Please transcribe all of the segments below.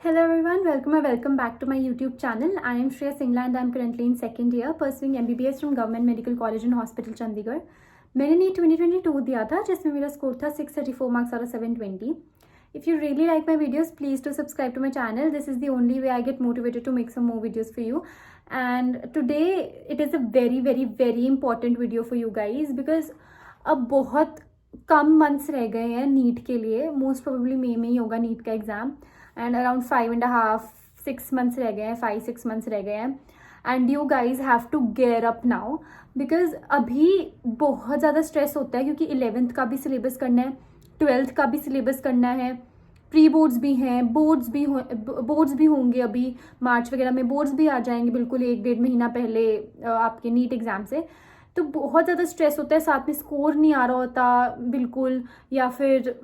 Hello everyone, welcome back to my YouTube channel. I am Shreya Singla and I am currently in second year pursuing MBBS from Government Medical College and Hospital Chandigarh. मैंने NEET 2022 दिया था जिसमें मेरा score था 634 marks out of 720. If you really like my videos, please do subscribe to my channel. This is the only way I get motivated to make some more videos for you. And today it is a very important video for you guys because अब बहुत कम months रह गए हैं NEET के लिए. Most probably मई में ही होगा NEET का एग्ज़ाम एंड अराउंड 5.5-6 मंथ्स रह गए हैं, 5-6 मंथ्स रह गए हैं. And you guys have to gear up now because अभी बहुत ज़्यादा स्ट्रेस होता है क्योंकि 11th का भी सिलेबस करना है, 12th का भी सिलेबस करना है, प्री बोर्ड्स भी हैं, बोर्ड्स भी होंगे. अभी मार्च वगैरह में बोर्ड्स भी आ जाएंगे बिल्कुल 1-1.5 महीना पहले आपके नीट एग्ज़ाम से. तो बहुत ज़्यादा स्ट्रेस होता है, साथ में स्कोर नहीं आ रहा होता बिल्कुल, या फिर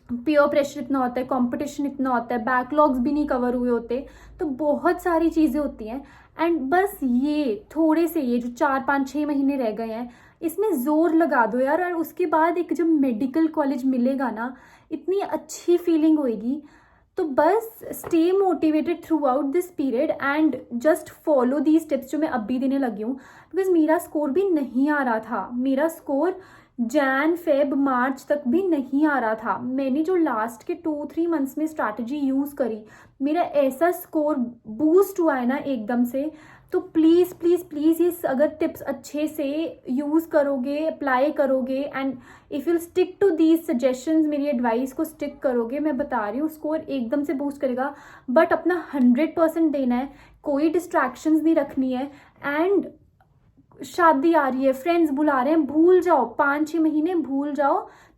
पीयर प्रेशर इतना होता है, कंपटीशन इतना होता है, बैकलॉग्स भी नहीं कवर हुए होते. तो बहुत सारी चीज़ें होती हैं एंड बस ये थोड़े से ये जो 4-5-6 महीने रह गए हैं इसमें ज़ोर लगा दो यार. और उसके बाद एक जब मेडिकल कॉलेज मिलेगा ना, इतनी अच्छी फीलिंग होएगी. तो बस stay motivated through out this period and just follow the steps जो मैं अभी देने लगी हूँ. बिकॉज मेरा स्कोर भी नहीं आ रहा था, मेरा स्कोर जैन फेब मार्च तक भी नहीं आ रहा था. मैंने जो लास्ट के 2-3 मंथ्स में स्ट्रैटेजी यूज़ करी, मेरा ऐसा स्कोर बूस्ट हुआ है ना एकदम से. तो प्लीज़ प्लीज़ प्लीज़ ये अगर टिप्स अच्छे से यूज़ करोगे, अप्लाई करोगे and if you stick to these suggestions, मेरी एडवाइस को स्टिक करोगे, मैं बता रही हूँ स्कोर एकदम से बूस्ट करेगा. बट अपना 100% देना है, कोई डिस्ट्रैक्शंस नहीं रखनी है. एंड शादी आ रही है, फ्रेंड्स बुला रहे हैं, भूल जाओ. 5-6 महीने भूल जाओ,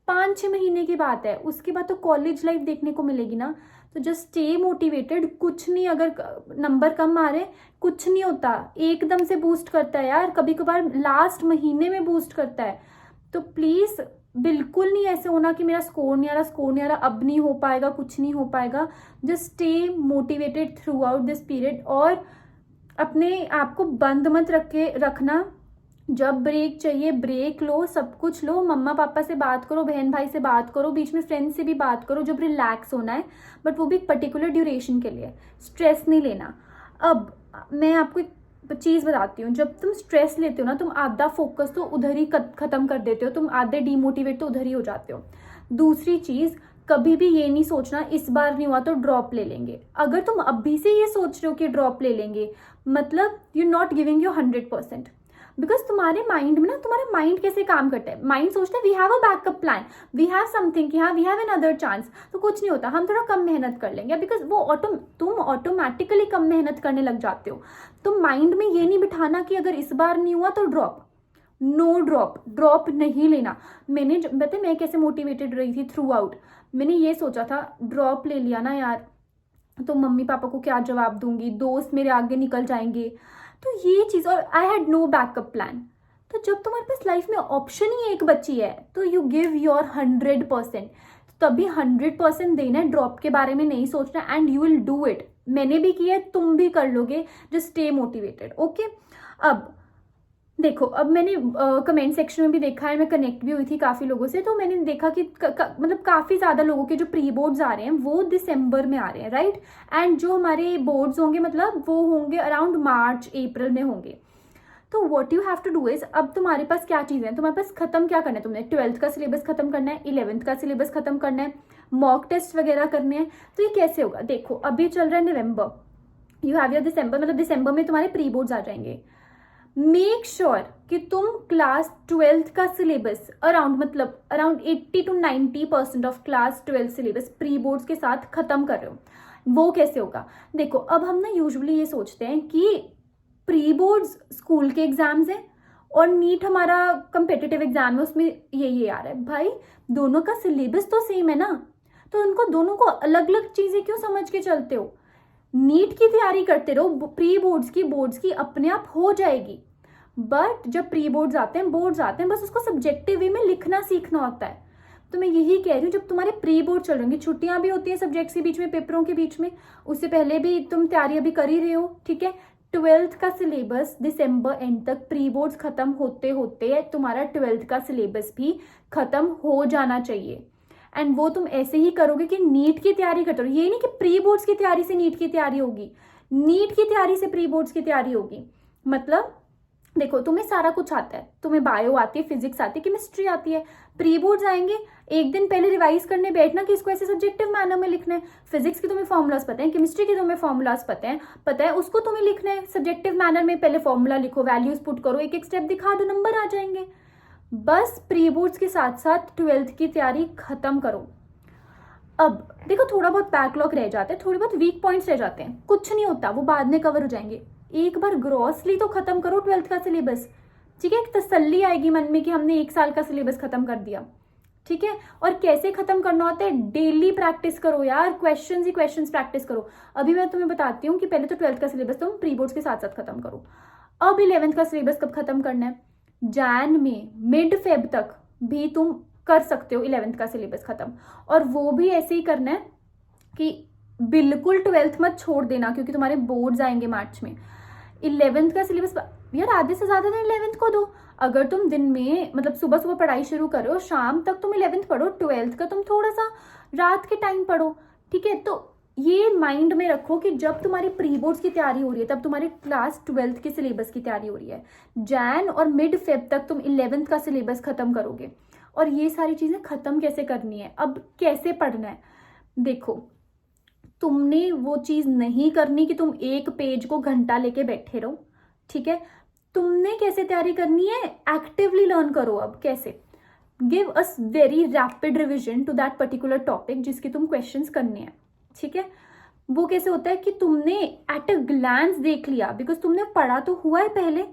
5-6 महीने की बात है. उसके बाद तो कॉलेज लाइफ देखने को मिलेगी ना. तो जस्ट स्टे मोटिवेटेड. कुछ नहीं, अगर नंबर कम आ रहे कुछ नहीं होता, एकदम से बूस्ट करता है यार. कभी कभार लास्ट महीने में बूस्ट करता है. तो प्लीज़ बिल्कुल नहीं ऐसे होना कि मेरा स्कोर नहीं आ रहा, अब नहीं हो पाएगा, कुछ नहीं हो पाएगा. Just stay motivated through out this period और अपने आप को बंद मत रखना. जब ब्रेक चाहिए ब्रेक लो, सब कुछ लो. मम्मा पापा से बात करो, बहन भाई से बात करो, बीच में फ्रेंड्स से भी बात करो. जब रिलैक्स होना है, बट वो भी एक पर्टिकुलर ड्यूरेशन के लिए. स्ट्रेस नहीं लेना. अब मैं आपको एक चीज़ बताती हूँ. जब तुम स्ट्रेस लेते हो ना, तुम आधा फोकस तो उधर ही ख़त्म कर देते हो, तुम आधे डीमोटिवेट तो उधर ही हो जाते हो. दूसरी चीज़, कभी भी ये नहीं सोचना इस बार नहीं हुआ तो ड्रॉप ले लेंगे. अगर तुम अभी से ये सोच रहे हो कि ड्रॉप ले लेंगे, मतलब you not giving your 100%. Because तुम्हारे माइंड में ना, तुम्हारा माइंड कैसे काम करता है, माइंड सोचता है we have a backup plan, we have something, कि हाँ we have another chance. तो कुछ नहीं होता, हम थोड़ा कम मेहनत कर लेंगे. बिकॉज वो तुम ऑटोमेटिकली कम मेहनत करने लग जाते हो. तो माइंड में ये नहीं बिठाना कि अगर इस बार नहीं हुआ तो ड्रॉप. नो ड्रॉप नहीं लेना. मैंने बताया मैं कैसे मोटिवेटेड रही थी थ्रू आउट. मैंने ये सोचा था ड्रॉप ले लिया ना यार तो मम्मी पापा को क्या जवाब दूंगी, दोस्त मेरे आगे निकल जाएंगे. तो ये चीज़, और I had no backup plan. तो जब तुम्हारे पास लाइफ में ऑप्शन ही एक बची है तो यू गिव योर 100%. तभी 100% देना है, ड्रॉप के बारे में नहीं सोचना. And you will do it. मैंने भी किया है, तुम भी कर लोगे. Just stay motivated. ओके. अब देखो, अब मैंने कमेंट सेक्शन में भी देखा है, मैं कनेक्ट भी हुई थी काफ़ी लोगों से. तो मैंने देखा कि मतलब काफ़ी ज़्यादा लोगों के जो प्री बोर्ड्स आ रहे हैं वो दिसंबर में आ रहे हैं, राइट. एंड जो हमारे बोर्ड्स होंगे मतलब वो होंगे अराउंड मार्च-अप्रैल में होंगे. तो what you have to do is, अब तुम्हारे पास क्या चीज़ें हैं, तुम्हारे पास खत्म क्या करना है. तुमने 12th का सिलेबस खत्म करना है, 11th का सिलेबस खत्म करना है, मॉक टेस्ट वगैरह करने हैं. तो ये कैसे होगा, देखो अभी चल रहा है नवंबर, यू हैव योर दिसंबर, मतलब दिसंबर में तुम्हारे प्री बोर्ड्स आ जाएंगे. मेक श्योर कि तुम क्लास 12th का syllabus around 80-90% of class 12 syllabus pre boards के साथ खत्म कर रहे हो. वो कैसे होगा, देखो अब हम ना यूजुअली ये सोचते हैं कि प्री बोर्ड्स स्कूल के एग्जाम्स हैं और नीट हमारा कंपेटिटिव एग्जाम है, उसमें ये आ रहा है. भाई दोनों का सिलेबस तो सेम है ना, तो उनको दोनों को अलग अलग चीजें क्यों समझ के चलते हो. नीट की तैयारी करते रहो, प्री बोर्ड्स की अपने आप हो जाएगी. बट जब प्री बोर्ड्स आते हैं, बस उसको सब्जेक्टिव वे में लिखना सीखना होता है. तो मैं यही कह रही हूँ, जब तुम्हारे प्री बोर्ड चल रहे, छुट्टियां भी होती हैं सब्जेक्ट्स के बीच में, पेपरों के बीच में, उससे पहले भी तुम तैयारी अभी कर ही रहे हो, ठीक है. 12th का सिलेबस दिसंबर एंड तक, प्री बोर्ड्स खत्म होते होते तुम्हारा 12th का सिलेबस भी खत्म हो जाना चाहिए. एंड वो तुम ऐसे ही करोगे कि नीट की तैयारी करते रहो। ये नहीं कि प्री बोर्ड्स की तैयारी से नीट की तैयारी होगी, नीट की तैयारी से प्री बोर्ड्स की तैयारी होगी। मतलब देखो, तुम्हें सारा कुछ आता है, तुम्हें बायो आती है, फिजिक्स आती है, केमिस्ट्री आती है। प्री बोर्ड्स आएंगे, एक दिन पहले रिवाइज करने बैठना कि इसको ऐसे सब्जेक्टिव मैनर में लिखना है। फिजिक्स के तुम्हें फॉर्मूलाज पता है, केमिस्ट्री के तुम्हें फॉर्मूलाज पता है, उसको तुम्हें लिखना है सब्जेक्टिव मैनर में। पहले फॉर्मूला लिखो, वैल्यूज पुट करो, एक एक स्टेप दिखा दो, नंबर आ जाएंगे। बस प्री बोर्ड्स के साथ साथ 12th की तैयारी खत्म करो। अब देखो, थोड़ा बहुत बैकलॉग रह जाते हैं, थोड़े बहुत वीक पॉइंट्स रह जाते हैं, कुछ नहीं होता, वो बाद में कवर हो जाएंगे। एक बार ग्रॉसली तो खत्म करो 12th का सिलेबस, ठीक है। एक तसल्ली आएगी मन में कि हमने 1 साल का सिलेबस खत्म कर दिया, ठीक है। और कैसे खत्म करना होता है, डेली प्रैक्टिस करो यार, क्वेश्चंस ही क्वेश्चंस प्रैक्टिस करो। अभी मैं तुम्हें बताती हूँ कि पहले तो 12th का सिलेबस तुम प्री बोर्ड्स के साथ साथ खत्म करो। अब 11th का सिलेबस कब खत्म करना है, जैन में, मिड फेब तक भी तुम कर सकते हो 11th का सिलेबस खत्म। और वो भी ऐसे ही करना है कि बिल्कुल 12th मत छोड़ देना, क्योंकि तुम्हारे बोर्ड्स आएंगे मार्च में। 11th का सिलेबस यार आधे से ज्यादा दिन 11th को दो। अगर तुम दिन में मतलब सुबह सुबह पढ़ाई शुरू करो, शाम तक तुम 11th पढ़ो, 12th का तुम थोड़ा सा रात के टाइम पढ़ो, ठीक है। तो ये माइंड में रखो कि जब तुम्हारी प्री बोर्ड्स की तैयारी हो रही है, तब तुम्हारी क्लास 12th के सिलेबस की तैयारी हो रही है। जैन और मिड फेब तक तुम 11th का सिलेबस खत्म करोगे। और ये सारी चीजें खत्म कैसे करनी है, अब कैसे पढ़ना है, देखो, तुमने वो चीज नहीं करनी कि तुम एक पेज को घंटा लेके बैठे रहो, ठीक है। तुमने कैसे तैयारी करनी है, एक्टिवली लर्न करो। अब कैसे, give us very rapid revision to that particular topic जिसके तुम क्वेश्चंस करने हैं, ठीक है। वो कैसे होता है कि तुमने एट अ ग्लैंस देख लिया, बिकॉज तुमने पढ़ा तो हुआ है पहले,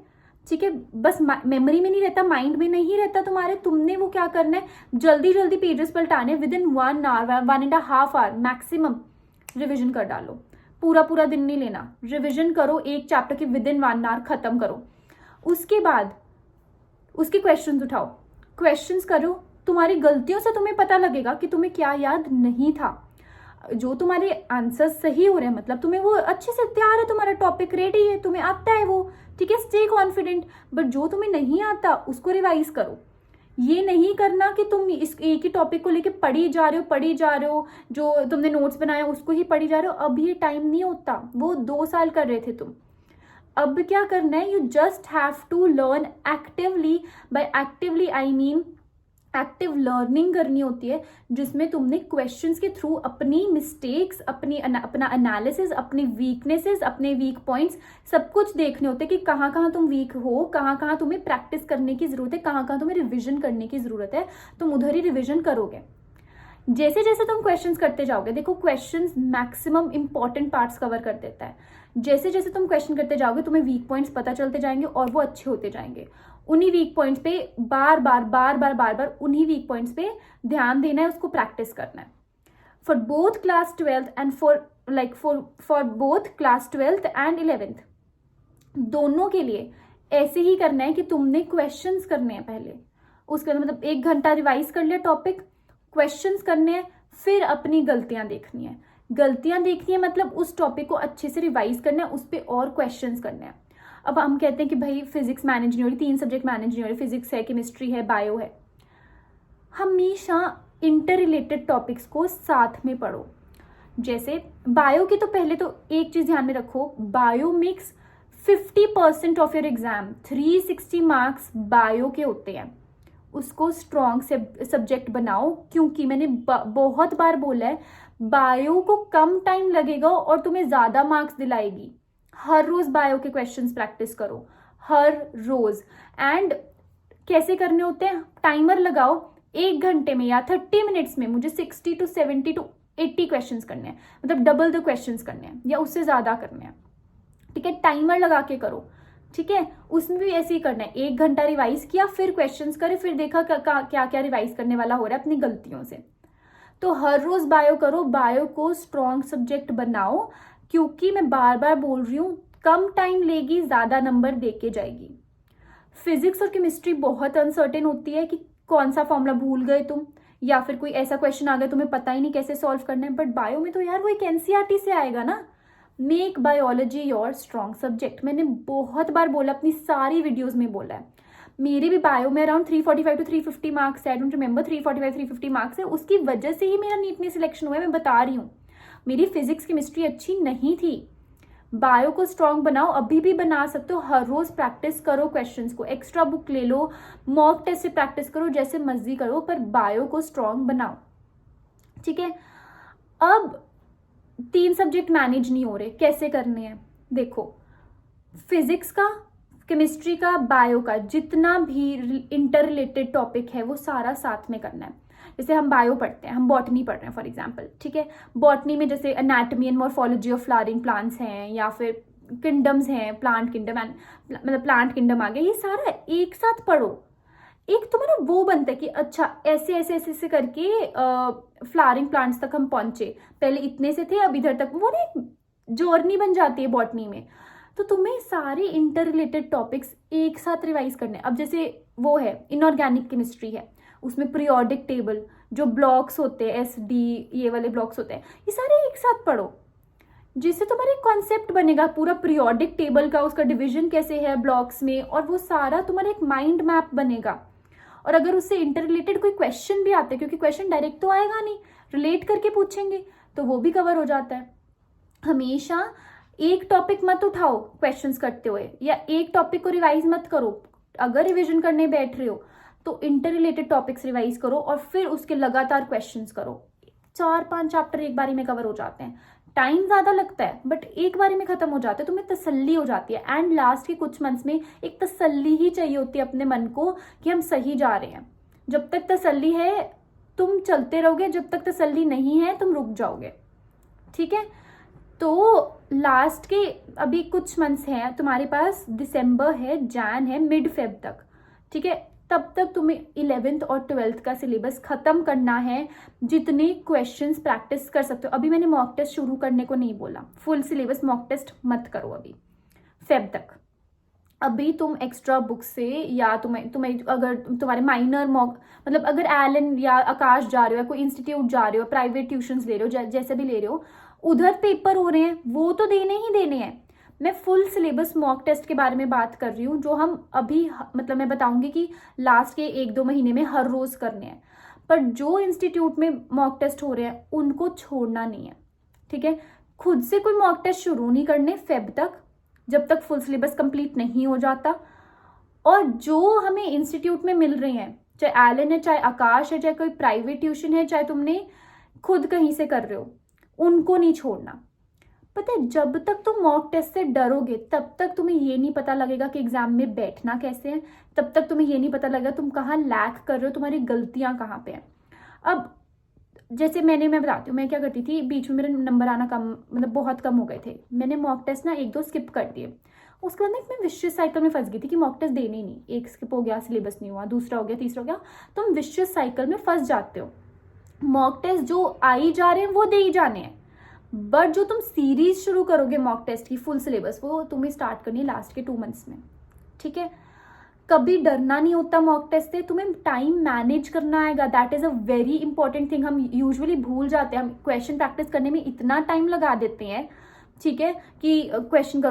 ठीक है। बस मेमोरी में नहीं रहता, माइंड में नहीं रहता तुम्हारे। तुमने वो क्या करना है, जल्दी जल्दी पेजेस पलटाने, within 1 hour 1.5 hour maximum revision कर डालो। पूरा पूरा दिन नहीं लेना, रिविजन करो, एक चैप्टर की विद इन 1 आवर खत्म करो। उसके बाद उसके क्वेश्चंस उठाओ, क्वेश्चंस करो। तुम्हारी गलतियों से तुम्हें पता लगेगा कि तुम्हें क्या याद नहीं था। जो तुम्हारे आंसर सही हो रहे हैं, मतलब तुम्हें वो अच्छे से तैयार है, तुम्हारा टॉपिक रेडी है, तुम्हें आता है वो, ठीक है, स्टे कॉन्फिडेंट। बट जो तुम्हें नहीं आता उसको रिवाइज करो। ये नहीं करना कि तुम इस एक ही टॉपिक को लेके पढ़ी जा रहे हो, जो तुमने नोट्स बनाया उसको ही पढ़ी जा रहे हो। अब ये टाइम नहीं होता, वो 2 साल कर रहे थे तुम। अब क्या करना है, you just have to learn actively. By actively I mean active learning करनी होती है, जिसमें तुमने क्वेश्चंस के थ्रू अपनी मिस्टेक्स, अपना एनालिसिस, अपनी वीकनेसेस, अपने वीक पॉइंट्स सब कुछ देखने होते हैं कि कहाँ कहाँ तुम वीक हो, कहाँ कहाँ तुम्हें प्रैक्टिस करने की जरूरत है, कहाँ कहाँ तुम्हें रिविजन करने की जरूरत है। तुम उधर ही रिविजन करोगे। जैसे जैसे तुम क्वेश्चंस करते जाओगे, देखो questions maximum important parts cover कर देता है। जैसे जैसे तुम क्वेश्चन करते जाओगे, तुम्हें वीक पॉइंट्स पता चलते जाएंगे और वो अच्छे होते जाएंगे। उन्हीं वीक पॉइंट्स पे बार बार उन्हीं वीक पॉइंट्स पे ध्यान देना है, उसको प्रैक्टिस करना है। For both class 12th and for both class 12th and 11th, दोनों के लिए ऐसे ही करना है कि तुमने क्वेश्चंस करने हैं पहले। उसके बाद मतलब 1 घंटा रिवाइज कर लिया टॉपिक, क्वेश्चंस करने हैं, फिर अपनी गलतियां देखनी है। गलतियां देखनी है मतलब उस टॉपिक को अच्छे से रिवाइज करना है, उस पर और क्वेश्चंस करने हैं। अब हम कहते हैं कि भाई फिजिक्स मैनेज नहीं हो रही, 3 सब्जेक्ट मैनेज नहीं हो रही, फिजिक्स है, केमिस्ट्री है, बायो है। हमेशा इंटर रिलेटेड टॉपिक्स को साथ में पढ़ो। जैसे बायो की तो पहले तो एक चीज ध्यान में रखो, bio makes 50% of your exam. 360 marks bio के होते हैं, उसको स्ट्रॉन्ग सब्जेक्ट बनाओ। क्योंकि मैंने बहुत बार बोला है, बायो को कम टाइम लगेगा और तुम्हें ज्यादा मार्क्स दिलाएगी। हर रोज बायो के क्वेश्चंस प्रैक्टिस करो, हर रोज। एंड कैसे करने होते हैं, टाइमर लगाओ, 1 घंटे में या 30 मिनट्स में मुझे 60 to 70 to 80 क्वेश्चंस करने हैं, मतलब डबल द क्वेश्चंस करने हैं या उससे ज्यादा करने हैं, ठीक है। टाइमर लगा के करो, ठीक है। उसमें भी ऐसे ही करना है, 1 घंटा रिवाइज किया, फिर क्वेश्चंस करे, फिर देखा क्या क्या रिवाइज करने वाला हो रहा है अपनी गलतियों से। तो हर रोज बायो करो, बायो को स्ट्रॉन्ग सब्जेक्ट बनाओ। क्योंकि मैं बार बार बोल रही हूँ, कम टाइम लेगी, ज्यादा नंबर देके जाएगी। फिजिक्स और केमिस्ट्री बहुत अनसर्टेन होती है कि कौन सा फॉर्मूला भूल गए तुम, या फिर कोई ऐसा क्वेश्चन आ गया तुम्हें पता ही नहीं कैसे सॉल्व करना है। बट बायो में तो यार वो एक एनसीईआरटी से आएगा ना। Make biology your strong subject. मैंने बहुत बार बोला, अपनी सारी वीडियोज में बोला है, मेरे भी बायो में अराउंड 345 to 350 मार्क्स है, आई डोंट रिमेंबर, 345-350 मार्क्स है, उसकी वजह से ही मेरा नीट में सिलेक्शन हुआ है, मैं बता रही हूँ। मेरी फिजिक्स केमिस्ट्री अच्छी नहीं थी। बायो को स्ट्रॉन्ग बनाओ, अभी भी बना सकते हो, हर रोज प्रैक्टिस करो क्वेश्चंस को, एक्स्ट्रा बुक ले लो, मॉक टेस्ट से प्रैक्टिस करो, जैसे मर्जी करो, पर बायो को स्ट्रॉन्ग बनाओ, ठीक है। अब 3 सब्जेक्ट मैनेज नहीं हो रहे, कैसे करने हैं? देखो, फिजिक्स का, केमिस्ट्री का, बायो का, जितना भी इंटर रिलेटेड टॉपिक है वो सारा साथ में करना है। जैसे हम बायो पढ़ते हैं, हम बॉटनी पढ़ रहे हैं फॉर एग्जांपल, ठीक है। बॉटनी में जैसे anatomy and morphology of flowering plants हैं, या फिर किंगडम्स हैं, प्लांट किंगडम एंड मतलब प्लांट किंगडम आ गया, ये सारा एक साथ पढ़ो। एक तुम्हारा वो बनता है कि अच्छा ऐसे ऐसे ऐसे ऐसे करके फ्लावरिंग प्लांट्स तक हम पहुंचे, पहले इतने से थे अब इधर तक, वो ना एक जर्नी बन जाती है बॉटनी में। तो तुम्हें सारे इंटर रिलेटेड टॉपिक्स एक साथ रिवाइज करने। अब जैसे वो है इनऑर्गेनिक केमिस्ट्री है, उसमें पीरियोडिक टेबल, जो ब्लॉक्स होते हैं, SD ये वाले ब्लॉक्स होते हैं, ये सारे एक साथ पढ़ो, जिससे तुम्हारा एक कॉन्सेप्ट बनेगा पूरा पीरियोडिक टेबल का, उसका डिवीजन कैसे है ब्लॉक्स में, और वो सारा तुम्हारा एक माइंड मैप बनेगा। और अगर उससे इंटर रिलेटेड कोई क्वेश्चन भी आते हैं, क्योंकि क्वेश्चन डायरेक्ट तो आएगा नहीं, रिलेट करके पूछेंगे, तो वो भी कवर हो जाता है। हमेशा एक टॉपिक मत उठाओ क्वेश्चंस करते हुए, या एक टॉपिक को रिवाइज मत करो। अगर रिवीजन करने बैठ रहे हो तो इंटर रिलेटेड टॉपिक्स रिवाइज करो, और फिर उसके लगातार क्वेश्चंस करो। 4-5 चैप्टर एक बारी में कवर हो जाते हैं, टाइम ज्यादा लगता है बट एक बारी में खत्म हो जाते हैं, तुम्हें तसल्ली हो जाती है। एंड लास्ट के कुछ मंथ्स में एक तसल्ली ही चाहिए होती है अपने मन को कि हम सही जा रहे हैं। जब तक तसल्ली है तुम चलते रहोगे, जब तक तसल्ली नहीं है तुम रुक जाओगे, ठीक है। तो लास्ट के अभी कुछ मंथ्स हैं तुम्हारे पास, दिसंबर है, जैन है, मिड फेब तक, ठीक है। तब तक तुम्हें 11th और 12th का सिलेबस खत्म करना है, जितने क्वेश्चंस प्रैक्टिस कर सकते हो। अभी मैंने मॉक टेस्ट शुरू करने को नहीं बोला, फुल सिलेबस मॉक टेस्ट मत करो अभी फेब तक। अभी तुम एक्स्ट्रा बुक से, या तुम्हें अगर तुम्हारे माइनर मॉक, मतलब अगर एलन या आकाश जा रहे हो, कोई इंस्टीट्यूट जा रहे हो, प्राइवेट ट्यूशंस ले रहे हो, जैसे भी ले रहे हो, उधर पेपर हो रहे हैं, वो तो देने ही देने हैं। मैं फुल सिलेबस मॉक टेस्ट के बारे में बात कर रही हूँ, जो हम अभी मतलब मैं बताऊंगी कि लास्ट के 1-2 महीने में हर रोज करने हैं। पर जो इंस्टीट्यूट में मॉक टेस्ट हो रहे हैं उनको छोड़ना नहीं है, ठीक है। खुद से कोई मॉक टेस्ट शुरू नहीं करने फेब तक, जब तक फुल सिलेबस कंप्लीट नहीं हो जाता। और जो हमें इंस्टीट्यूट में मिल रहे हैं, चाहे एलन है, चाहे आकाश है, चाहे कोई प्राइवेट ट्यूशन है, चाहे तुमने खुद कहीं से कर रहे हो, उनको नहीं छोड़ना। पता है, जब तक तुम मॉक टेस्ट से डरोगे तब तक तुम्हें ये नहीं पता लगेगा कि एग्जाम में बैठना कैसे है, तब तक तुम्हें ये नहीं पता लगेगा तुम कहाँ लैक कर रहे हो, तुम्हारी गलतियां कहाँ पे हैं। अब जैसे मैं बताती हूँ, मैं क्या करती थी, बीच में मेरे नंबर आना कम, मतलब बहुत कम हो गए थे, मैंने मॉक टेस्ट ना 1-2 स्किप कर दिए। उसके बाद मैं विशियस साइकिल में फंस गई थी कि मॉक टेस्ट देने ही नहीं, एक स्किप हो गया, सिलेबस नहीं हुआ, दूसरा हो गया, तीसरा हो गया, तुम विशियस साइकिल में फंस जाते हो। मॉक टेस्ट जो आई जा रहे हैं वो दे ही जाने हैं, बट जो तुम सीरीज शुरू करोगे मॉक टेस्ट की फुल सिलेबस, वो तुम्हें स्टार्ट करनी है लास्ट के 2 मंथ्स में, ठीक है। कभी डरना नहीं होता मॉक टेस्ट से, तुम्हें टाइम मैनेज करना आएगा, that is a very important thing. हम यूजुअली भूल जाते हैं, हम क्वेश्चन प्रैक्टिस करने में इतना टाइम लगा देते हैं, ठीक है, कि क्वेश्चन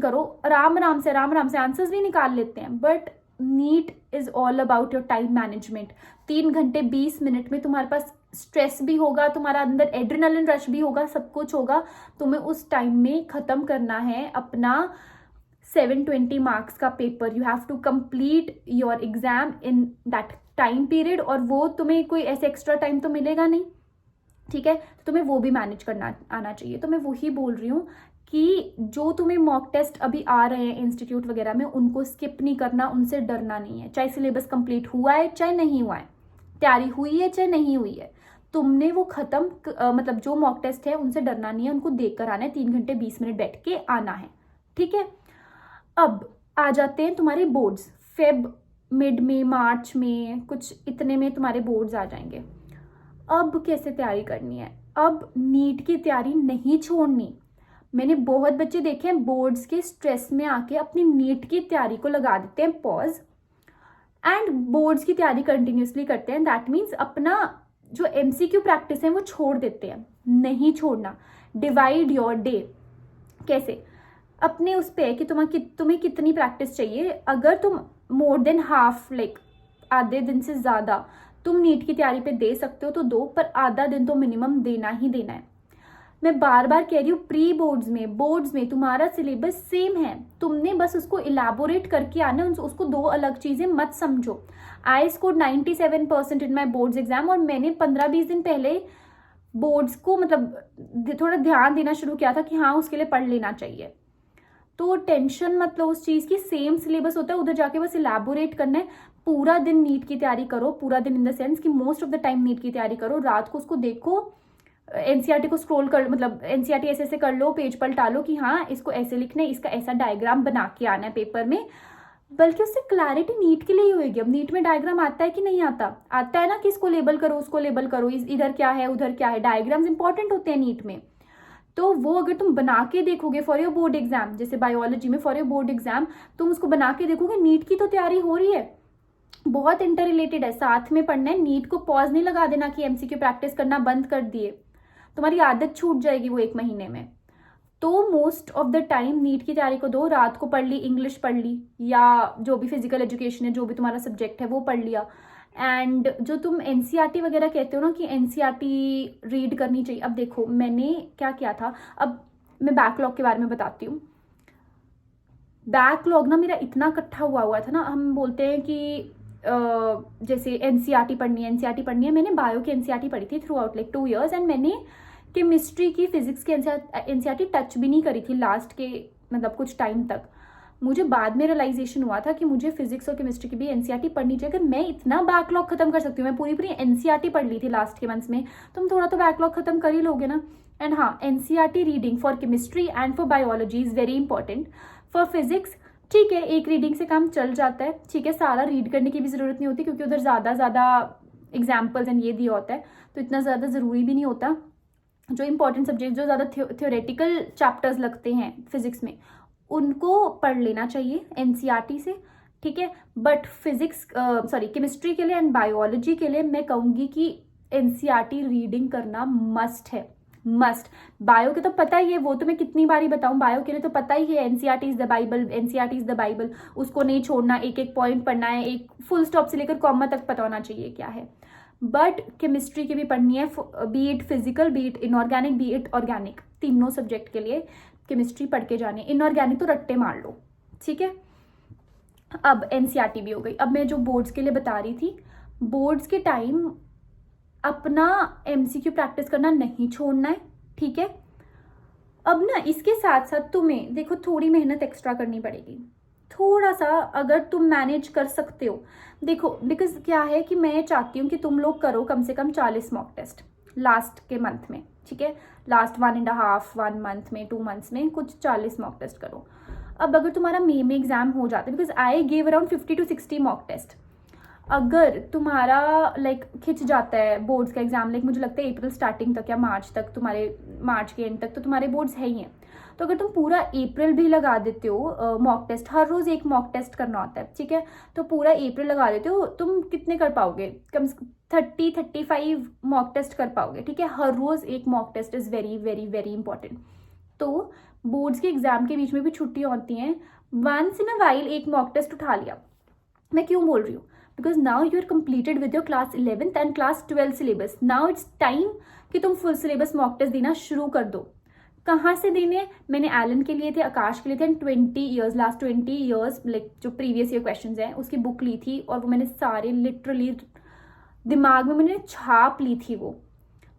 करो, आराम से आंसर्स भी निकाल लेते हैं, but NEET is all about your time management. 3 घंटे 20 मिनट में तुम्हारे पास स्ट्रेस भी होगा, तुम्हारा अंदर एड्रेनलिन रश भी होगा, सब कुछ होगा, तुम्हें उस टाइम में खत्म करना है अपना 720 मार्क्स का पेपर। You have to complete your exam in that time period, और वो तुम्हें कोई ऐसे एक्स्ट्रा टाइम तो मिलेगा नहीं, ठीक है। तो तुम्हें वो भी मैनेज करना आना चाहिए। तो मैं वही बोल रही हूँ कि जो तुम्हें मॉक टेस्ट अभी आ रहे हैं इंस्टीट्यूट वगैरह में, उनको स्किप नहीं करना, उनसे डरना नहीं है। चाहे सिलेबस कंप्लीट हुआ है चाहे नहीं हुआ है, तैयारी हुई है चाहे नहीं हुई है, तुमने वो खत्म मतलब जो मॉक टेस्ट है उनसे डरना नहीं है, उनको देख कर आना है, 3 घंटे 20 मिनट बैठ के आना है, ठीक है। अब आ जाते हैं तुम्हारे बोर्ड्स, फेब मिड में, मार्च में, कुछ इतने में तुम्हारे बोर्ड्स आ जाएंगे। अब कैसे तैयारी करनी है? अब नीट की तैयारी नहीं छोड़नी। मैंने बहुत बच्चे देखे हैं बोर्ड्स के स्ट्रेस में आके अपनी नीट की तैयारी को लगा देते हैं पॉज, एंड बोर्ड्स की तैयारी कंटिन्यूसली करते हैं। दैट मीन्स अपना जो MCQ प्रैक्टिस है वो छोड़ देते हैं। नहीं छोड़ना। Divide your day. कैसे? अपने उस पे है कि तुम्हें कितनी प्रैक्टिस चाहिए। अगर तुम मोर देन हाफ, लाइक आधे दिन से ज़्यादा तुम नीट की तैयारी पे दे सकते हो तो दो, पर आधा दिन तो मिनिमम देना ही देना है। मैं बार बार कह रही हूँ, प्री बोर्ड्स में तुम्हारा सिलेबस सेम है, तुमने बस उसको इलेबोरेट करके आना है, उसको दो अलग चीज़ें मत समझो। I scored 97% in my boards exam, और मैंने 15-20 दिन पहले बोर्ड्स को मतलब थोड़ा ध्यान देना शुरू किया था कि हाँ उसके लिए पढ़ लेना चाहिए। तो टेंशन मत लो उस चीज़ की, सेम सिलेबस होता है, उधर जाके बस इलेबोरेट करना है। पूरा दिन नीट की तैयारी करो, पूरा दिन इन द सेंस कि most of the time NEET की तैयारी करो, रात को उसको देखो, एनसीईआरटी को स्क्रॉल कर, मतलब एनसीईआरटी ऐसे कर लो, पेज पलटा लो कि हाँ इसको ऐसे लिखना है, इसका ऐसा डायग्राम बना के आना है पेपर में। बल्कि उससे क्लैरिटी नीट के लिए ही होगी। अब नीट में डायग्राम आता है कि नहीं आता है ना, कि इसको लेबल करो, उसको लेबल करो, इधर क्या है उधर क्या है, डायग्राम्स इंपॉर्टेंट होते हैं नीट में। तो वो अगर तुम बना के देखोगे फॉर योर बोर्ड एग्जाम, जैसे बायोलॉजी में फॉर योर बोर्ड एग्जाम तुम उसको बना के देखोगे, नीट की तो तैयारी हो रही है, बहुत इंटर रिलेटेड है, साथ में पढ़ना है। नीट को पॉज नहीं लगा देना कि एमसीक्यू प्रैक्टिस करना बंद कर दिए, तुम्हारी आदत छूट जाएगी वो 1 महीने में। तो most of the time NEET की तैयारी को दो, रात को पढ़ ली, इंग्लिश पढ़ ली, या जो भी फिजिकल एजुकेशन है, जो भी तुम्हारा सब्जेक्ट है वो पढ़ लिया। एंड जो तुम एनसीईआरटी वगैरह कहते हो ना कि एनसीईआरटी रीड करनी चाहिए, अब देखो मैंने क्या किया था, अब मैं बैकलॉग के बारे में बताती हूँ। बैकलॉग ना मेरा इतना इकट्ठा हुआ था ना, हम बोलते हैं कि जैसे एनसीईआरटी पढ़नी है, मैंने बायो की एनसीईआरटी पढ़ी थी through out like 2 years, and मैंने केमिस्ट्री की, फिजिक्स की एनसीईआरटी टच भी नहीं करी थी लास्ट के मतलब कुछ टाइम तक। मुझे बाद में रियलाइजेशन हुआ था कि मुझे फिजिक्स और केमिस्ट्री की भी एनसीईआरटी पढ़नी चाहिए। अगर मैं इतना बैकलॉग खत्म कर सकती हूँ, मैं पूरी एनसीईआरटी पढ़ ली थी लास्ट के मंथ्स में, तुम थोड़ा तो बैकलॉग खत्म कर ही लोगे ना। एंड हाँ, NCERT reading for chemistry and for biology is very important. For physics ठीक है, एक रीडिंग से काम चल जाता है, ठीक है, सारा रीड करने की भी ज़रूरत नहीं होती क्योंकि उधर ज़्यादा एग्जाम्पल्स एंड ये दिया होता है, तो इतना ज़्यादा ज़रूरी भी नहीं होता। जो इंपॉर्टेंट सब्जेक्ट, जो ज़्यादा थ्योरेटिकल चैप्टर्स लगते हैं फिजिक्स में, उनको पढ़ लेना चाहिए एनसीईआरटी से, ठीक है। बट केमिस्ट्री के लिए एंड बायोलॉजी के लिए मैं कहूँगी कि एनसीईआरटी रीडिंग करना मस्ट है, मस्ट। बायो के तो पता ही है, वो तो मैं कितनी बारी बताऊं, बायो के लिए तो पता ही है, एनसीईआरटी इज द बाइबल, उसको नहीं छोड़ना, एक एक पॉइंट पढ़ना है, एक फुल स्टॉप से लेकर कॉमा तक पता होना चाहिए क्या है। बट केमिस्ट्री की भी पढ़नी है, B it physical, B it inorganic, B it organic, तीनों सब्जेक्ट के लिए केमिस्ट्री पढ़ के जानी है। इनऑर्गेनिक तो रट्टे मार लो, ठीक है। अब एनसीईआरटी भी हो गई। अब मैं जो बोर्ड्स के लिए बता रही थी, बोर्ड्स के टाइम अपना एमसीक्यू प्रैक्टिस करना नहीं छोड़ना है, ठीक है। अब ना इसके साथ साथ तुम्हें देखो थोड़ी मेहनत एक्स्ट्रा करनी पड़ेगी, थोड़ा सा, अगर तुम मैनेज कर सकते हो। देखो बिकॉज क्या है कि मैं चाहती हूँ कि तुम लोग करो कम से कम 40 मॉक टेस्ट लास्ट के मंथ में, ठीक है, लास्ट 1.5 मंथ में 2 मंथ्स में कुछ 40 मॉक टेस्ट करो। अब अगर तुम्हारा मई में एग्जाम हो जाता है, because I gave around 50 to 60 mock test, अगर तुम्हारा लाइक खिंच जाता है बोर्ड्स का एग्जाम, लाइक मुझे लगता है अप्रैल स्टार्टिंग तक या मार्च तक, तुम्हारे मार्च के एंड तक तो तुम्हारे बोर्ड्स है ही हैं, तो अगर तुम पूरा अप्रैल भी लगा देते हो मॉक टेस्ट, हर रोज एक मॉक टेस्ट करना होता है, ठीक है, तो पूरा अप्रैल लगा देते हो, तुम कितने कर पाओगे, कम से 30-35 मॉक टेस्ट कर पाओगे, ठीक है। हर रोज एक mock test is very very very important. तो बोर्ड्स के एग्जाम के बीच में भी छुट्टियां होती हैं, वंस इन अ वाइल एक मॉक टेस्ट उठा लिया। मैं क्यों बोल रही हूँ, because now you are completed with your class 11th and class 12 syllabus, now it's time कि तुम फुल सिलेबस मॉक टेस्ट देना शुरू कर दो। कहाँ से देने, मैंने एलन के लिए थे, आकाश के लिए थे, and 20 years, last 20 years like जो प्रीवियस ईयर क्वेश्चंस हैं उसकी बुक ली थी, और वो मैंने सारे लिटरली दिमाग में मैंने छाप ली थी वो।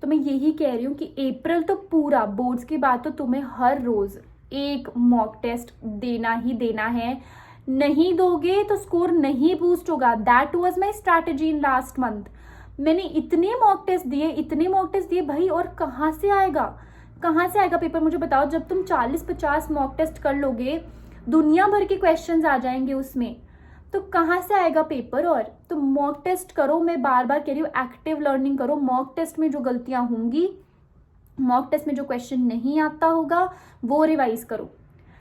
तो मैं यही कह रही हूँ कि अप्रैल तो पूरा बोर्ड्स की बात, तो तुम्हें हर रोज एक मॉक टेस्ट देना ही देना है, नहीं दोगे तो स्कोर नहीं बूस्ट होगा। That was my strategy in last month. मैंने इतने मॉक टेस्ट दिए भाई, और कहाँ से आएगा पेपर, मुझे बताओ। जब तुम 40-50 मॉक टेस्ट कर लोगे, दुनिया भर के क्वेश्चंस आ जाएंगे उसमें, तो कहाँ से आएगा पेपर। और तो मॉक टेस्ट करो, मैं बार बार कह रही हूँ, एक्टिव लर्निंग करो। मॉक टेस्ट में जो गलतियां होंगी, मॉक टेस्ट में जो क्वेश्चन नहीं आता होगा, वो रिवाइज करो।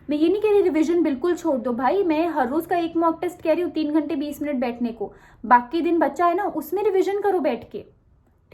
मैं ये नहीं कह रही रिवीजन बिल्कुल छोड़ दो भाई, मैं हर रोज का एक मॉक टेस्ट कह रही हूँ, 3 घंटे 20 मिनट बैठने को, बाकी दिन बच्चा है ना उसमें रिवीजन करो बैठ के,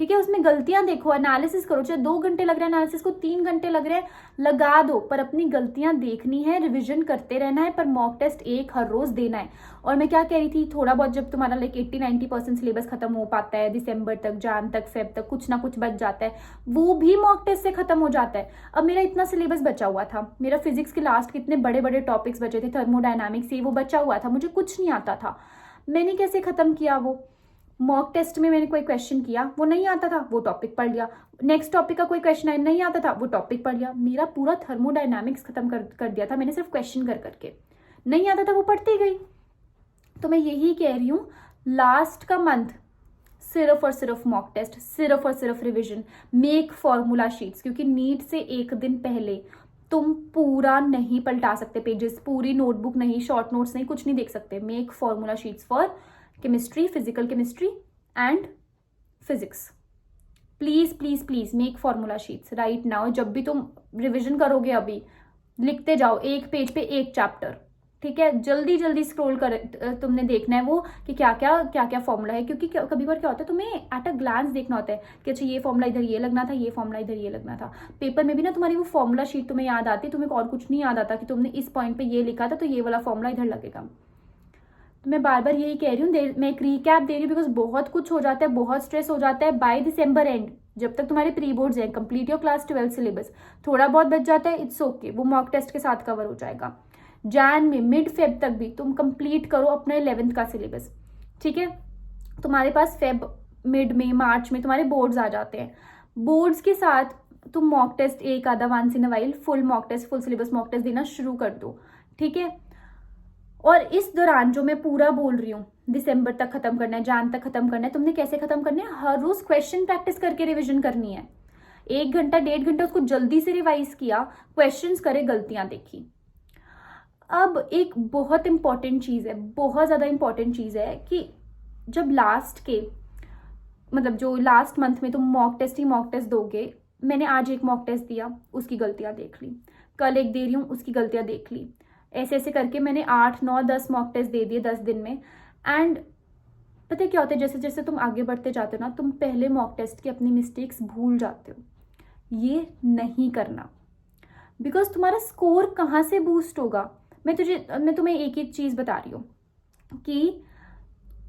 ठीक है, उसमें गलतियां देखो, एनालिसिस करो, चाहे 2 घंटे लग रहे हैं एनालिसिस को, 3 घंटे लग रहे हैं, लगा दो, पर अपनी गलतियां देखनी है, रिविजन करते रहना है, पर मॉक टेस्ट एक हर रोज देना है। और मैं क्या कह रही थी, थोड़ा बहुत जब तुम्हारा लाइक 80-90% सिलेबस खत्म हो पाता है, दिसंबर तक, जान तक, फेब तक कुछ ना कुछ बच जाता है, वो भी मॉक टेस्ट से खत्म हो जाता है। अब मेरा इतना सिलेबस बचा हुआ था, मेरा फिजिक्स के लास्ट कितने बड़े बड़े टॉपिक्स बचे थे, थर्मोडायनामिक्स, ये वो बचा हुआ था, मुझे कुछ नहीं आता था, मैंने कैसे खत्म किया वो? मॉक टेस्ट में मैंने कोई क्वेश्चन किया, वो नहीं आता था, वो टॉपिक पढ़ लिया, नेक्स्ट टॉपिक का कोई क्वेश्चन नहीं आता था, वो टॉपिक पढ़ लिया, मेरा पूरा थर्मोडायनामिक्स खत्म कर दिया था मैंने, सिर्फ क्वेश्चन कर करके, नहीं आता था वो पढ़ती गई। तो मैं यही कह रही हूँ, लास्ट का मंथ सिर्फ और सिर्फ मॉक टेस्ट, सिर्फ और सिर्फ रिविजन, मेक फॉर्मूला शीट्स, क्योंकि नीट से एक दिन पहले तुम पूरा नहीं पलटा सकते पेजेस, पूरी नोटबुक नहीं, शॉर्ट नोट्स नहीं, कुछ नहीं देख सकते। Make formula sheets for chemistry, physical chemistry and physics, please please please make formula sheets right now. जब भी तुम रिविजन करोगे, अभी लिखते जाओ, एक पेज पे एक चैप्टर, ठीक है, जल्दी जल्दी स्क्रॉल कर, तुमने देखना है वो कि क्या क्या फॉर्मूला है, क्योंकि कभी बार क्या होता है, तुम्हें एट अ ग्लांस देखना होता है कि अच्छा ये फॉर्मूला इधर ये लगना था, ये फॉर्मूला इधर ये लगना था। पेपर में भी ना तुम्हारी वो फॉर्मूला शीट तुम्हें याद आती है, तुम्हें और कुछ नहीं याद आता कि तुमने इस पॉइंट पे ये लिखा था तो ये वाला फॉर्मूला इधर लगेगा। तो मैं बार बार यही कह रही हूँ, मैं एक रिकैप दे रही हूँ, बिकॉज बहुत कुछ हो जाता है, बहुत स्ट्रेस हो जाता है। बाय दिसंबर एंड, जब तक तुम्हारे प्री बोर्ड्स हैं, कंप्लीट योर क्लास 12 सिलेबस, थोड़ा बहुत बच जाता है, इट्स ओके, वो मॉक टेस्ट के साथ कवर हो जाएगा। जैन में, मिड फेब तक भी तुम कंप्लीट करो अपने 11th का सिलेबस, ठीक है। तुम्हारे पास फेब, मिड में, मार्च में तुम्हारे बोर्ड्स आ जाते हैं, बोर्ड्स के साथ तुम मॉक टेस्ट एक आधा once in a while, full mock test, full syllabus mock test देना शुरू कर दो, ठीक है। और इस दौरान जो मैं पूरा बोल रही हूँ, दिसंबर तक खत्म करना है, जान तक खत्म करना है, तुमने कैसे खत्म करना है, हर रोज क्वेश्चन प्रैक्टिस करके रिविजन करनी है। 1 घंटा 1.5 घंटा उसको जल्दी से रिवाइज किया, क्वेश्चंस करे, गलतियां देखी। अब एक बहुत इंपॉर्टेंट चीज है, बहुत ज्यादा इंपॉर्टेंट चीज है कि जब लास्ट के, मतलब जो लास्ट मंथ में तुम मॉक टेस्ट दोगे, मैंने आज एक मॉक टेस्ट दिया, उसकी गलतियां देख ली, कल एक दे रही हूँ, उसकी गलतियां देख ली, ऐसे ऐसे करके मैंने 8, 9, 10 मॉक टेस्ट दे दिए 10 दिन में। एंड पता है क्या होता है, जैसे जैसे तुम आगे बढ़ते जाते हो ना, तुम पहले मॉक टेस्ट की अपनी मिस्टेक्स भूल जाते हो। ये नहीं करना, बिकॉज तुम्हारा स्कोर कहाँ से बूस्ट होगा। मैं तुम्हें एक ही चीज बता रही हूँ कि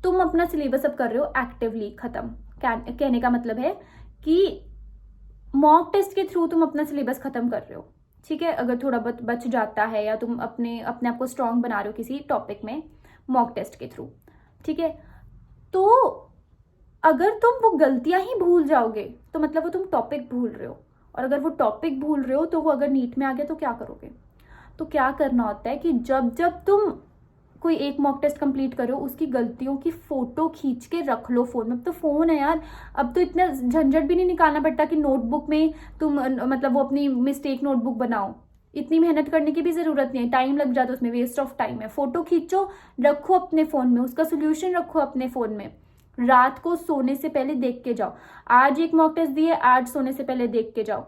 तुम अपना सिलेबस अब कर रहे हो एक्टिवली खत्म, कहने का मतलब है कि मॉक टेस्ट के थ्रू तुम अपना सिलेबस खत्म कर रहे हो, ठीक है। अगर थोड़ा बहुत बच जाता है या तुम अपने आप को स्ट्रांग बना रहे हो किसी टॉपिक में मॉक टेस्ट के थ्रू, ठीक है, तो अगर तुम वो गलतियां ही भूल जाओगे तो मतलब वो तुम टॉपिक भूल रहे हो, और अगर वो टॉपिक भूल रहे हो तो वो अगर नीट में आ गया तो क्या करोगे। तो क्या करना होता है कि जब जब तुम कोई एक मॉक टेस्ट कंप्लीट करो, उसकी गलतियों की फोटो खींच के रख लो फोन में। अब तो फोन है यार, अब तो इतना झंझट भी नहीं निकालना पड़ता कि नोटबुक में तुम मतलब वो अपनी मिस्टेक नोटबुक बनाओ, इतनी मेहनत करने की भी जरूरत नहीं है, टाइम लग जाता है उसमें, वेस्ट ऑफ टाइम है। फोटो खींचो, रखो अपने फोन में, उसका सोल्यूशन रखो अपने फोन में, रात को सोने से पहले देख के जाओ। आज एक मॉक टेस्ट दिए, आज सोने से पहले देख के जाओ,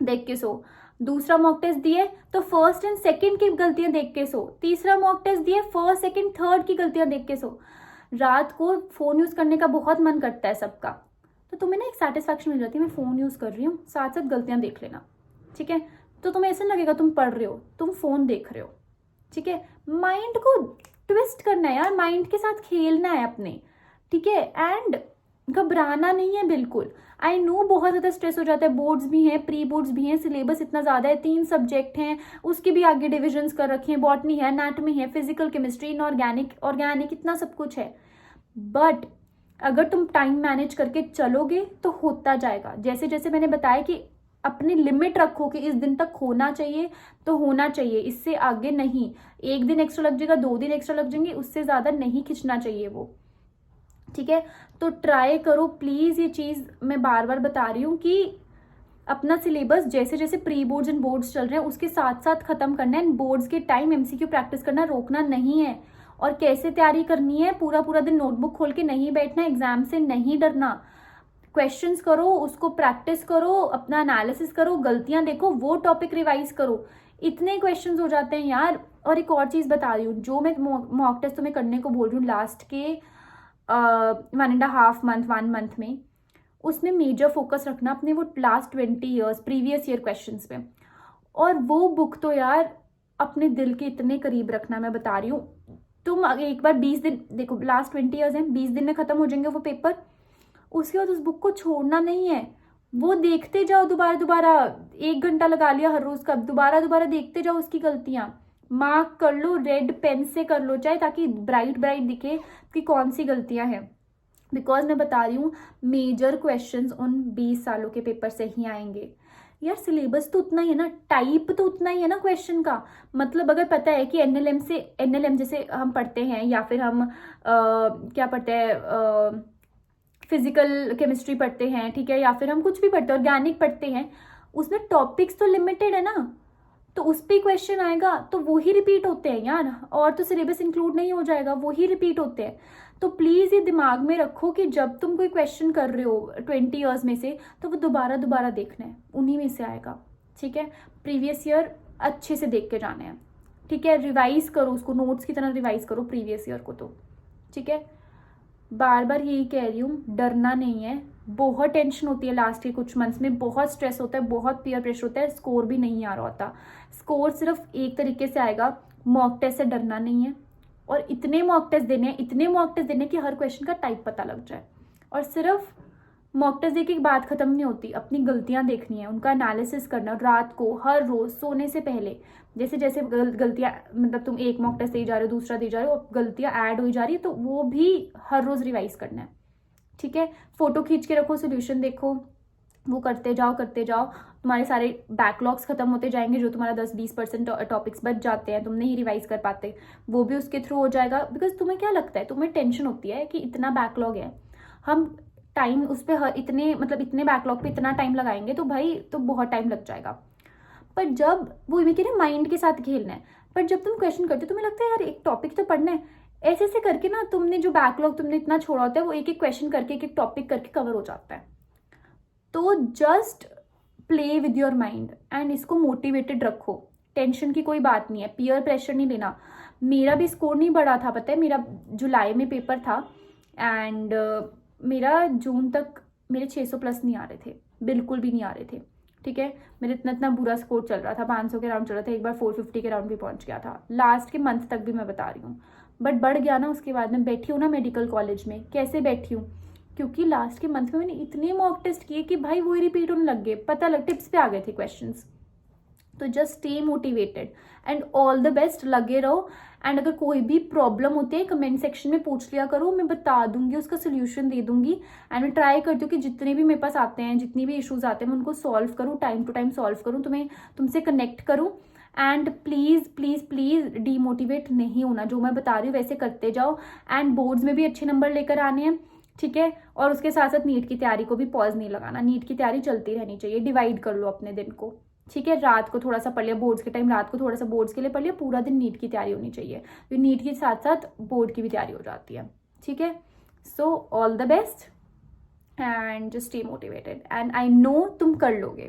देख के सो। दूसरा मॉक टेस्ट दिए तो फर्स्ट एंड सेकंड की गलतियां देख के सो। तीसरा मॉक टेस्ट दिए, फर्स्ट सेकंड थर्ड की गलतियां देख के सो। रात को फोन यूज करने का बहुत मन करता है सबका, तो तुम्हें ना एक सेटिस्फैक्शन मिल जाती है, मैं फोन यूज कर रही हूँ, साथ साथ गलतियां देख लेना, ठीक है। तो तुम्हें ऐसा लगेगा तुम पढ़ रहे हो, तुम फोन देख रहे हो, ठीक है। माइंड को ट्विस्ट करना है यार, माइंड के साथ खेलना है अपने, ठीक है। एंड घबराना नहीं है बिल्कुल। आई नो बहुत ज़्यादा स्ट्रेस हो जाता है, बोर्ड्स भी हैं, प्री बोर्ड्स भी हैं, सिलेबस इतना ज़्यादा है, 3 सब्जेक्ट हैं, उसके भी आगे डिविजन्स कर रखे हैं, बॉटनी है, एनाटॉमी है, फिजिकल केमिस्ट्री, इनऑर्गेनिक, इतना सब कुछ है। बट अगर तुम टाइम मैनेज करके चलोगे तो होता जाएगा। जैसे जैसे मैंने बताया कि अपनी लिमिट रखो कि इस दिन तक होना चाहिए तो होना चाहिए, इससे आगे नहीं। 1 दिन एक्स्ट्रा लग जाएगा, 2 दिन एक्स्ट्रा लग जाएंगे, उससे ज़्यादा नहीं खींचना चाहिए वो, ठीक है। तो ट्राई करो प्लीज, ये चीज मैं बार बार बता रही हूँ कि अपना सिलेबस जैसे जैसे प्री बोर्ड्स एंड बोर्ड्स चल रहे हैं उसके साथ साथ खत्म करना है। बोर्ड्स के टाइम एमसीक्यू प्रैक्टिस करना रोकना नहीं है। और कैसे तैयारी करनी है, पूरा पूरा दिन नोटबुक खोल के नहीं बैठना, एग्जाम से नहीं डरना, क्वेश्चंस करो, उसको प्रैक्टिस करो, अपना एनालिसिस करो, गलतियां देखो, वो टॉपिक रिवाइज करो। इतने क्वेश्चंस हो जाते हैं यार। और एक और चीज बता रही हूँ, जो मैं मॉक टेस्ट तुम्हें करने को बोल रही हूँ लास्ट के 1.5 मंथ 1 मंथ में, उसमें मेजर फोकस रखना अपने वो last 20 years previous year questions पे। और वो बुक तो यार अपने दिल के इतने करीब रखना, मैं बता रही हूँ। तुम एक बार 20 दिन देखो, लास्ट 20 ईयर्स हैं, 20 दिन में खत्म हो जाएंगे वो पेपर, उसके बाद उस बुक को छोड़ना नहीं है, वो देखते जाओ दोबारा दोबारा। 1 घंटा लगा लिया हर रोज का, दोबारा दोबारा देखते जाओ उसकी गलतियां, मार्क कर लो, रेड पेन से कर लो चाहे, ताकि ब्राइट ब्राइट दिखे कि कौन सी गलतियां हैं। बिकॉज मैं बता रही हूँ मेजर क्वेश्चंस उन 20 सालों के पेपर से ही आएंगे। यार सिलेबस तो उतना ही है ना, टाइप तो उतना ही है ना क्वेश्चन का। मतलब अगर पता है कि एनएलएम जैसे हम पढ़ते हैं, या फिर हम क्या पढ़ते हैं, फिजिकल केमिस्ट्री पढ़ते हैं, ठीक है, या फिर हम कुछ भी पढ़ते हैं, ऑर्गेनिक पढ़ते हैं, उसमें टॉपिक्स तो लिमिटेड है ना, तो उस पर क्वेश्चन आएगा तो वो ही रिपीट होते हैं यार, और तो सिलेबस इंक्लूड नहीं हो जाएगा, वो ही रिपीट होते हैं। तो प्लीज ये दिमाग में रखो कि जब तुम कोई क्वेश्चन कर रहे हो 20 ईयर्स में से, तो वो दोबारा दोबारा देखना है, उन्हीं में से आएगा, ठीक है। प्रीवियस ईयर अच्छे से देख के जाने हैं, ठीक है। रिवाइज करो उसको, नोट्स की तरह रिवाइज करो प्रीवियस ईयर को, तो ठीक है। बार बार यही कह रही हूँ, डरना नहीं है। बहुत टेंशन होती है लास्ट के कुछ मंथ्स में, बहुत स्ट्रेस होता है, बहुत पीयर प्रेशर होता है, स्कोर भी नहीं आ रहा होता। स्कोर सिर्फ एक तरीके से आएगा, मॉक टेस्ट से डरना नहीं है। और इतने मॉक टेस्ट देने हैं, इतने मॉक टेस्ट देने कि हर क्वेश्चन का टाइप पता लग जाए। और सिर्फ मॉक टेस्ट देके बात खत्म नहीं होती, अपनी गलतियां देखनी है, उनका एनालिसिस करना रात को, हर रोज सोने से पहले। जैसे जैसे गलतियां, मतलब तुम एक मॉक टेस्ट दे जा रहे हो, दूसरा दे जा रहे हो, गलतियां ऐड हो जा रही है, तो वो भी हर रोज रिवाइज करना है, ठीक है। फोटो खींच के रखो, सोल्यूशन देखो, वो करते जाओ करते जाओ, तुम्हारे सारे बैकलॉग्स खत्म होते जाएंगे। जो तुम्हारा 10-20% टॉपिक्स बच जाते हैं, तुम नहीं रिवाइज कर पाते, वो भी उसके थ्रू हो जाएगा। बिकॉज तुम्हें क्या लगता है, तुम्हें टेंशन होती है कि इतना बैकलॉग है, हम टाइम उस पर इतने बैकलॉग पे इतना टाइम लगाएंगे, तो भाई तो बहुत टाइम लग जाएगा। पर जब वो ये कह रहे माइंड के साथ खेलना है, पर जब तुम क्वेश्चन करते हो तुम्हें लगता है यार एक टॉपिक तो पढ़ना है, ऐसे ऐसे करके ना तुमने जो बैकलॉग तुमने इतना छोड़ा होता है, वो एक एक क्वेश्चन करके, एक एक टॉपिक करके कवर हो जाता है। तो just play with your mind and इसको मोटिवेटेड रखो। टेंशन की कोई बात नहीं है, पीयर प्रेशर नहीं लेना। मेरा भी स्कोर नहीं बढ़ा था, पता है, मेरा जुलाई में पेपर था एंड मेरा जून तक मेरे 600 प्लस नहीं आ रहे थे, बिल्कुल भी नहीं आ रहे थे, ठीक है। मेरे इतना बुरा स्कोर चल रहा था, 500 के राउंड चल रहा था, एक बार 450 के राउंड भी पहुंच गया था, लास्ट के मंथ तक भी मैं बता रही हूँ। बट बढ़ गया ना उसके बाद। मैं बैठी हूँ ना मेडिकल कॉलेज में, कैसे बैठी हूँ, क्योंकि लास्ट के मंथ में मैंने इतने मॉक टेस्ट किए कि भाई वही रिपीट होने लग गए, पता लग टिप्स पे आ गए थे क्वेश्चंस। तो just stay motivated and all the best, लगे रहो। एंड अगर कोई भी प्रॉब्लम होती है कमेंट सेक्शन में पूछ लिया करो, मैं बता दूंगी, उसका सोल्यूशन दे दूंगी। एंड मैं ट्राई करती हूँ कि जितने भी मेरे पास आते हैं, जितनी भी इश्यूज आते हैं, मैं उनको सॉल्व करूँ, टाइम टू टाइम सॉल्व करूँ, तुमसे कनेक्ट करूँ। And please please please demotivate नहीं होना, जो मैं बता रही हूँ वैसे करते जाओ। एंड बोर्ड्स में भी अच्छे नंबर लेकर आने हैं, ठीक है। और उसके साथ साथ नीट की तैयारी को भी पॉज नहीं लगाना, नीट की तैयारी चलती रहनी चाहिए, डिवाइड कर लो अपने दिन को, ठीक है। रात को थोड़ा सा पढ़ लिया, बोर्ड्स के टाइम रात को थोड़ा सा बोर्ड्स के लिए पढ़ लिया, पूरा दिन नीट की तैयारी होनी चाहिए, तो नीट के साथ साथ बोर्ड की भी तैयारी हो जाती है, ठीक है। So all the best and just stay motivated and I know तुम कर लोगे।